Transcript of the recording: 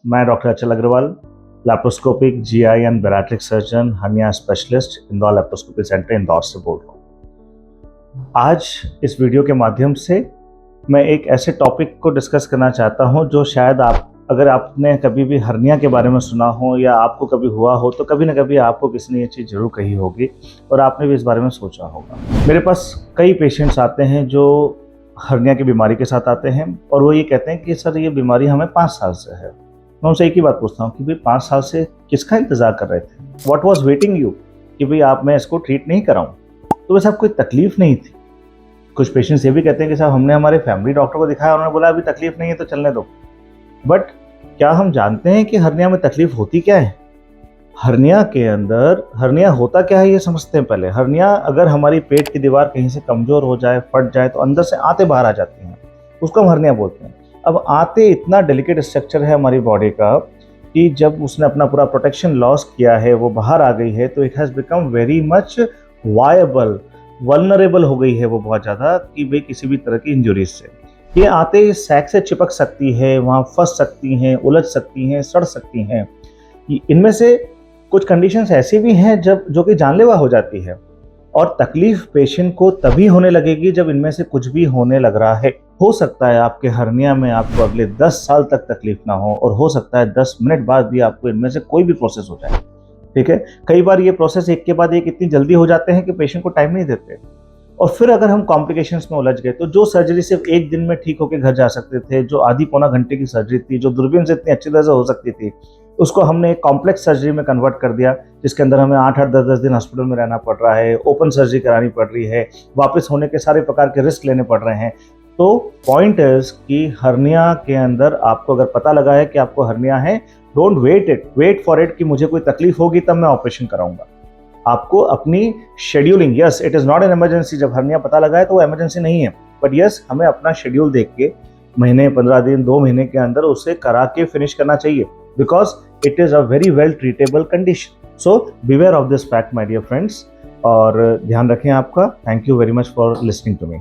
मैं doctor Achal Agarwal, laparoscopic GI and bariatric surgeon, hernia specialist, Indore laparoscopy centre Indore से बोल रहा हूँ। आज इस वीडियो के माध्यम से मैं एक ऐसे टॉपिक को डिस्कस करना चाहता हूँ जो शायद अगर आपने कभी भी हर्निया के बारे में सुना हो या आपको कभी हुआ हो तो कभी ना कभी आपको किसी ने ये चीज़ जरूर कही होगी और आपने भी इस बारे में सोचा होगा। मेरे पास कई पेशेंट्स आते हैं जो हर्निया की बीमारी के साथ आते हैं और वो ये कहते हैं कि सर ये बीमारी हमें 5 साल से है। मैं उनसे एक ही बात पूछता हूँ कि भाई 5 साल से किसका इंतज़ार कर रहे थे? व्हाट वाज वेटिंग यू कि भाई आप मैं इसको ट्रीट नहीं कराऊँ? तो वैसे कोई तकलीफ नहीं थी। कुछ पेशेंट्स ये भी कहते हैं कि साहब हमने हमारे फैमिली डॉक्टर को दिखाया, उन्होंने बोला अभी तकलीफ नहीं है तो चलने दो। बट क्या हम जानते हैं कि हर्निया में तकलीफ होती क्या है? हर्निया के अंदर हर्निया होता क्या है ये समझते हैं पहले। हर्निया अगर हमारी पेट की दीवार कहीं से कमज़ोर हो जाए, फट जाए तो अंदर से आंतें बाहर आ जाती हैं, उसको हम हर्निया बोलते हैं। अब आंतें इतना डेलिकेट स्ट्रक्चर है हमारी बॉडी का कि जब उसने अपना पूरा प्रोटेक्शन लॉस किया है, वो बाहर आ गई है, तो it has become very much viable, vulnerable हो गई है वो बहुत ज़्यादा कि भाई किसी भी तरह की इंजरीज से। ये आंतें सैक से चिपक सकती है, वहाँ फंस सकती हैं, उलझ सकती हैं, सड़ सकती हैं। इनमें से कुछ कंडीशंस ऐसी भी हैं जो कि जानलेवा हो जाती है और तकलीफ पेशेंट को तभी होने लगेगी जब इनमें से कुछ भी होने लग रहा है। हो सकता है आपके हर्निया में आपको अगले 10 साल तक तकलीफ ना हो और हो सकता है 10 मिनट बाद भी आपको इनमें से कोई भी प्रोसेस हो जाए। ठीक है, कई बार ये प्रोसेस एक के बाद एक इतनी जल्दी हो जाते हैं कि पेशेंट को टाइम नहीं देते और फिर अगर हम कॉम्प्लिकेशंस में उलझ गए तो जो सर्जरी सिर्फ एक दिन में ठीक होकर घर जा सकते थे, जो आधी पौना घंटे की सर्जरी थी, जो दूरबीन से इतनी अच्छी तरह से हो सकती थी, उसको हमने एक कॉम्प्लेक्स सर्जरी में कन्वर्ट कर दिया जिसके अंदर हमें 8-8, 10-10 दिन हॉस्पिटल में रहना पड़ रहा है, ओपन सर्जरी करानी पड़ रही है, वापस होने के सारे प्रकार के रिस्क लेने पड़ रहे हैं। तो पॉइंट इज कि हर्निया के अंदर आपको अगर पता लगा है कि आपको हर्निया है, डोंट वेट फॉर इट कि मुझे कोई तकलीफ होगी तब मैं ऑपरेशन कराऊंगा। आपको अपनी scheduling, yes it is not an emergency, जब हर्निया पता लगा है तो वो इमरजेंसी नहीं है, बट यस हमें अपना शेड्यूल देख के महीने, 15 दिन, 2 महीने के अंदर उसे करा के फिनिश करना चाहिए because it is a very well treatable condition. So beware of this fact my dear friends, और ध्यान रखें आपका। Thank you very much for listening to me.